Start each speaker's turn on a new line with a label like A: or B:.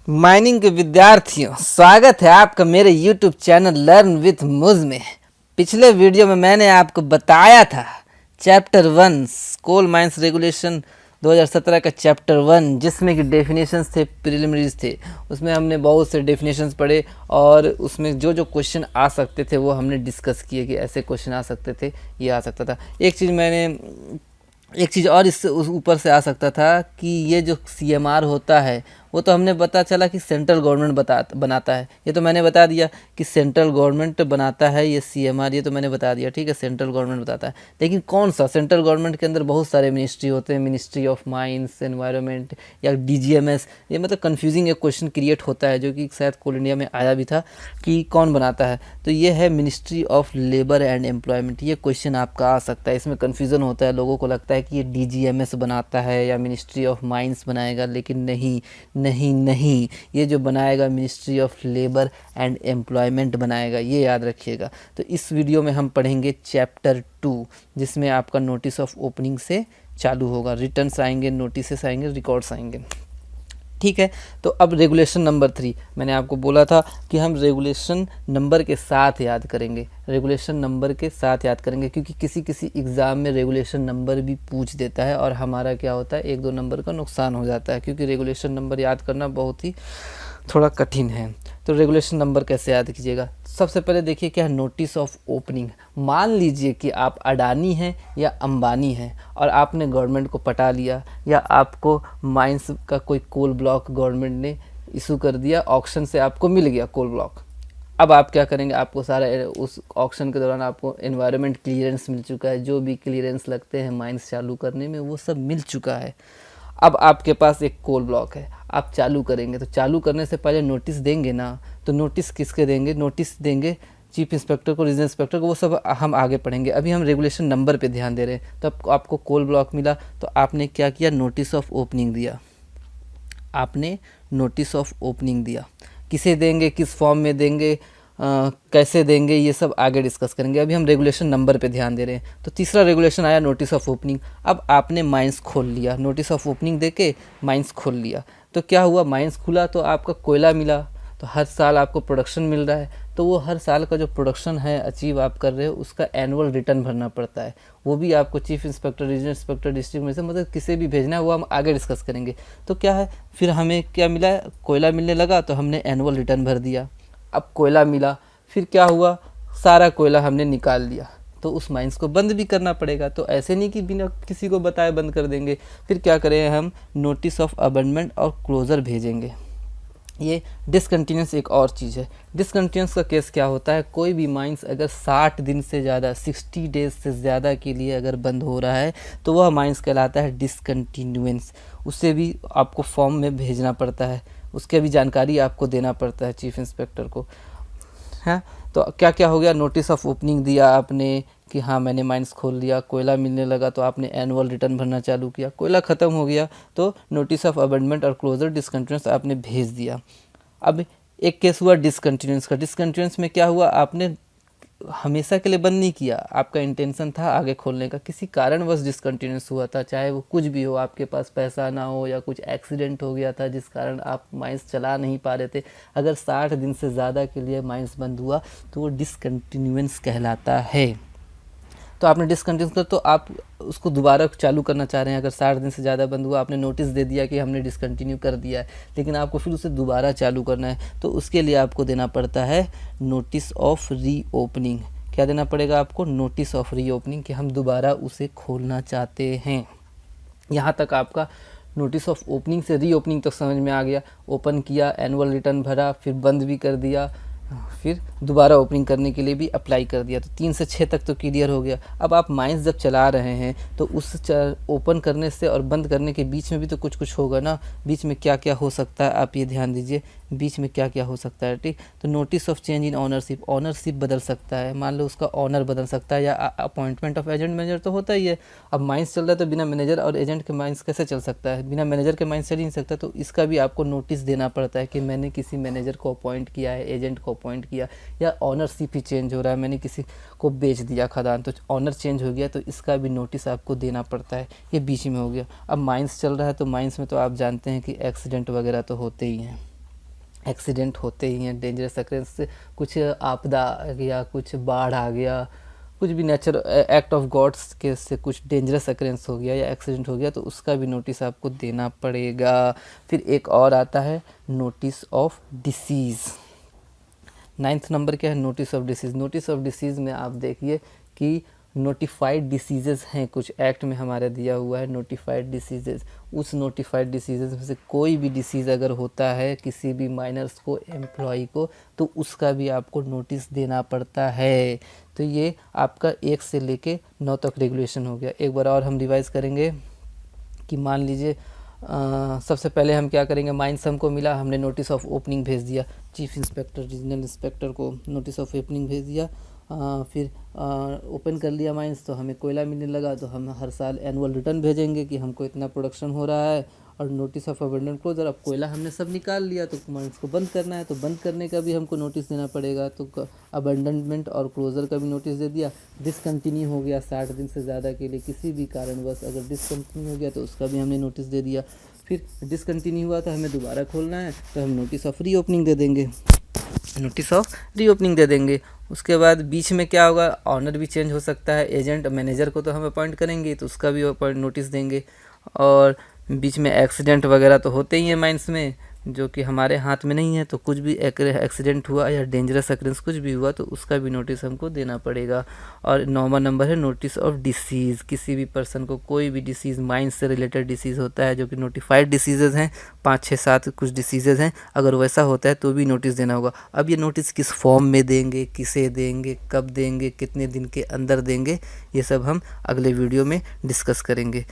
A: Mining के विद्यार्थियों, स्वागत है आपका मेरे YouTube चैनल लर्न विथ मुझ में। पिछले वीडियो में मैंने आपको बताया था चैप्टर 1 कोल माइंस रेगुलेशन 2017 का चैप्टर 1, जिसमें कि डेफिनेशंस थे, प्रिलिमिनरीज थे। उसमें हमने बहुत से डेफिनेशंस पढ़े और उसमें जो जो क्वेश्चन आ सकते थे वो हमने डिस्कस किए कि ऐसे क्वेश्चन आ सकते थे, ये आ सकता था। एक चीज़ और इससे ऊपर से आ सकता था कि ये जो CMR होता है वो तो हमने पता चला कि सेंट्रल गवर्नमेंट बनाता है। ये तो मैंने बता दिया कि सेंट्रल गवर्नमेंट बनाता है ये CMR, ये तो मैंने बता दिया, ठीक है, सेंट्रल गवर्नमेंट बताता है। लेकिन कौन सा? सेंट्रल गवर्नमेंट के अंदर बहुत सारे मिनिस्ट्री होते हैं, मिनिस्ट्री ऑफ माइंस, एनवायरनमेंट या DGMS। ये मतलब कन्फ्यूजिंग एक क्वेश्चन क्रिएट होता है जो कि शायद कोल इंडिया में आया भी था कि कौन बनाता है। तो ये है ministry of labour and employment. ये क्वेश्चन आपका आ सकता है, इसमें कन्फ्यूज़न होता है, लोगों को लगता है कि ये DGMS बनाता है या मिनिस्ट्री ऑफ माइंस बनाएगा, लेकिन नहीं नहीं नहीं, ये जो बनाएगा ministry of labour and employment बनाएगा, ये याद रखिएगा। तो इस वीडियो में हम पढ़ेंगे चैप्टर 2, जिसमें आपका नोटिस ऑफ ओपनिंग से चालू होगा। रिटर्न्स आएंगे, नोटिस आएंगे, रिकॉर्ड्स आएंगे, ठीक है। तो अब रेगुलेशन नंबर 3, मैंने आपको बोला था कि हम रेगुलेशन नंबर के साथ याद करेंगे, रेगुलेशन नंबर के साथ याद करेंगे, क्योंकि किसी किसी एग्ज़ाम में रेगुलेशन नंबर भी पूछ देता है और हमारा क्या होता है, 1-2 नंबर का नुकसान हो जाता है, क्योंकि रेगुलेशन नंबर याद करना बहुत ही थोड़ा कठिन है। तो रेगुलेशन नंबर कैसे याद कीजिएगा? सबसे पहले देखिए क्या है, नोटिस ऑफ ओपनिंग। मान लीजिए कि आप अडानी हैं या अंबानी हैं और आपने गवर्नमेंट को पटा लिया, या आपको माइंस का कोई कोल ब्लॉक गवर्नमेंट ने इशू कर दिया, ऑक्शन से आपको मिल गया कोल ब्लॉक। अब आप क्या करेंगे? आपको सारा उस ऑक्शन के दौरान आपको एनवायरनमेंट क्लियरेंस मिल चुका है, जो भी क्लियरेंस लगते हैं माइंस चालू करने में वो सब मिल चुका है। अब आपके पास एक कोल ब्लॉक है, आप चालू करेंगे, तो चालू करने से पहले नोटिस देंगे ना। तो नोटिस किसके देंगे? नोटिस देंगे चीफ इंस्पेक्टर को, रीजनल इंस्पेक्टर को, वो सब हम आगे पढ़ेंगे। अभी हम रेगुलेशन नंबर पे ध्यान दे रहे हैं। तो आपको कोल ब्लॉक मिला, तो आपने क्या किया? नोटिस ऑफ ओपनिंग दिया। आपने नोटिस ऑफ ओपनिंग दिया। किसे देंगे, किस फॉर्म में देंगे, कैसे देंगे, ये सब आगे डिस्कस करेंगे। अभी हम रेगुलेशन नंबर पे ध्यान दे रहे हैं। तो तीसरा रेगुलेशन आया नोटिस ऑफ ओपनिंग। अब आपने माइंस खोल लिया, नोटिस ऑफ ओपनिंग देके माइंस खोल लिया। तो क्या हुआ? माइंस खुला तो आपका कोयला मिला, तो हर साल आपको प्रोडक्शन मिल रहा है, तो वो हर साल का जो प्रोडक्शन है अचीव आप कर रहे हो, उसका एनुअल रिटर्न भरना पड़ता है। वो भी आपको chief inspector, regional inspector, district में से मतलब किसे भी भेजना है, वो हम आगे डिस्कस करेंगे। तो क्या है, फिर हमें क्या मिला? कोयला मिलने लगा, तो हमने एनुअल रिटर्न भर दिया। अब कोयला मिला, फिर क्या हुआ? सारा कोयला हमने निकाल लिया, तो उस माइंस को बंद भी करना पड़ेगा। तो ऐसे नहीं कि बिना किसी को बताए बंद कर देंगे। फिर क्या करें हम? नोटिस ऑफ अबेंडमेंट और क्लोज़र भेजेंगे। ये डिसकंटिन्यूस एक और चीज़ है। डिसकंटिन्यूस का केस क्या होता है? कोई भी माइंस अगर 60 दिन से ज़्यादा, 60 डेज से ज़्यादा के लिए अगर बंद हो रहा है, तो वह माइंस कहलाता है डिसकंटिन्यूएंस। उसे भी आपको फॉर्म में भेजना पड़ता है, उसके भी जानकारी आपको देना पड़ता है चीफ इंस्पेक्टर को, है। तो क्या क्या हो गया? नोटिस ऑफ ओपनिंग दिया आपने कि हाँ मैंने माइंस खोल लिया, कोयला मिलने लगा तो आपने एनुअल रिटर्न भरना चालू किया, कोयला ख़त्म हो गया तो नोटिस ऑफ अबेंडमेंट और क्लोजर डिसकंटिन्यूस आपने भेज दिया। अब एक केस हुआ डिसकंटिन्यूस का। डिसकंटिन्यूस में क्या हुआ? आपने हमेशा के लिए बंद नहीं किया, आपका इंटेंशन था आगे खोलने का, किसी कारणवश डिसकंटिन्यूस हुआ था, चाहे वो कुछ भी हो, आपके पास पैसा ना हो या कुछ एक्सीडेंट हो गया था जिस कारण आप माइंस चला नहीं पा रहे थे। अगर 60 दिन से ज़्यादा के लिए माइंस बंद हुआ तो वो डिसकंटिन्यूएंस कहलाता है। तो आपने डिसकंटिन्यूस कर, तो आप उसको दोबारा चालू करना चाह रहे हैं। अगर 60 दिन से ज़्यादा बंद हुआ, आपने नोटिस दे दिया कि हमने डिसकंटिन्यू कर दिया है, लेकिन आपको फिर उसे दोबारा चालू करना है, तो उसके लिए आपको देना पड़ता है नोटिस ऑफ रीओपनिंग। क्या देना पड़ेगा आपको? नोटिस ऑफ रीओपनिंग, कि हम दोबारा उसे खोलना चाहते हैं। यहाँ तक आपका नोटिस ऑफ ओपनिंग से रीओपनिंग तक समझ में आ गया। ओपन किया, एनुअल रिटर्न भरा, फिर बंद भी कर दिया, फिर दोबारा ओपनिंग करने के लिए भी अप्लाई कर दिया। तो 3 से 6 तक तो क्लियर हो गया। अब आप माइंस जब चला रहे हैं तो उस ओपन करने से और बंद करने के बीच में भी तो कुछ कुछ होगा ना। बीच में क्या क्या हो सकता है आप ये ध्यान दीजिए, बीच में क्या क्या हो सकता है, ठीक। तो notice of change in ownership, ownership बदल सकता है, मान लो उसका ऑनर बदल सकता है, या अपॉइंटमेंट ऑफ एजेंट मैनेजर तो होता ही है। अब माइंस चल रहा है तो बिना मैनेजर और एजेंट के माइंस कैसे चल सकता है? बिना मैनेजर के माइंस चल ही नहीं सकता। तो इसका भी आपको नोटिस देना पड़ता है कि मैंने किसी मैनेजर को अपॉइंट किया है, एजेंट को अपॉइंट किया, या ऑनरशिप ही चेंज हो रहा है, मैंने किसी को बेच दिया खदान, तो ऑनर चेंज हो गया, तो इसका भी नोटिस आपको देना पड़ता है। ये बीच में हो गया। अब माइंस चल रहा है तो माइंस में तो आप जानते हैं कि एक्सीडेंट वगैरह तो होते ही हैं। एक्सीडेंट होते ही हैं, डेंजरस अक्रेंस से कुछ आपदा आ गया, कुछ बाढ़ आ गया, कुछ भी नेचर एक्ट ऑफ गॉड्स के से कुछ डेंजरस अक्रेंस हो गया या एक्सीडेंट हो गया तो उसका भी नोटिस आपको देना पड़ेगा। फिर एक और आता है notice of disease. 9th number क्या है, notice of disease. Notice of disease में आप देखिए कि नोटिफाइड डिसीजेज़ हैं, कुछ एक्ट में हमारा दिया हुआ है नोटिफाइड डिसीजेज़। उस नोटिफाइड डिसीजेज़ में से कोई भी डिसीज़ अगर होता है किसी भी माइनर्स को, एम्प्लॉय को, तो उसका भी आपको नोटिस देना पड़ता है। तो ये आपका 1 से लेके 9 तक रेगुलेशन हो गया। एक बार और हम रिवाइज करेंगे कि मान लीजिए सबसे पहले हम क्या करेंगे, माइंस हमको मिला, हमने नोटिस ऑफ ओपनिंग भेज दिया, चीफ इंस्पेक्टर, रीजनल इंस्पेक्टर को नोटिस ऑफ ओपनिंग भेज दिया। फिर ओपन कर लिया माइंस तो हमें कोयला मिलने लगा, तो हम हर साल एनुअल रिटर्न भेजेंगे कि हमको इतना प्रोडक्शन हो रहा है। और नोटिस ऑफ अबेंडन क्लोजर, अब कोयला हमने सब निकाल लिया तो माइंस को बंद करना है, तो बंद करने का भी हमको नोटिस देना पड़ेगा। तो अबेंडनमेंट और क्लोजर का भी नोटिस दे दिया। डिसकंटिन्यू हो गया 60 दिन से ज़्यादा के लिए किसी भी कारणवश अगर डिसकंटिन्यू हो गया तो उसका भी हमने नोटिस दे दिया। फिर डिसकंटिन्यू हुआ तो हमें दोबारा खोलना है तो हम नोटिस ऑफ रीओपनिंग दे देंगे, नोटिस ऑफ रीओपनिंग दे देंगे। उसके बाद बीच में क्या होगा, ऑनर भी चेंज हो सकता है, एजेंट मैनेजर को तो हम अपॉइंट करेंगे तो उसका भी अपॉइंट नोटिस देंगे। और बीच में एक्सीडेंट वगैरह तो होते ही हैं माइंस में, जो कि हमारे हाथ में नहीं है, तो कुछ भी एक्सीडेंट हुआ या डेंजरस अक्रेंस कुछ भी हुआ तो उसका भी नोटिस हमको देना पड़ेगा। और 9वां नंबर है नोटिस ऑफ डिसीज़। किसी भी पर्सन को कोई भी डिसीज़, माइंस से रिलेटेड डिसीज़ होता है जो कि नोटिफाइड डिसीजेज़ हैं, 5 6 7 कुछ डिसीजेज़ हैं, अगर वैसा होता है तो भी नोटिस देना होगा। अब ये नोटिस किस फॉर्म में देंगे, किसे देंगे, कब देंगे, कितने दिन के अंदर देंगे, ये सब हम अगले वीडियो में डिस्कस करेंगे।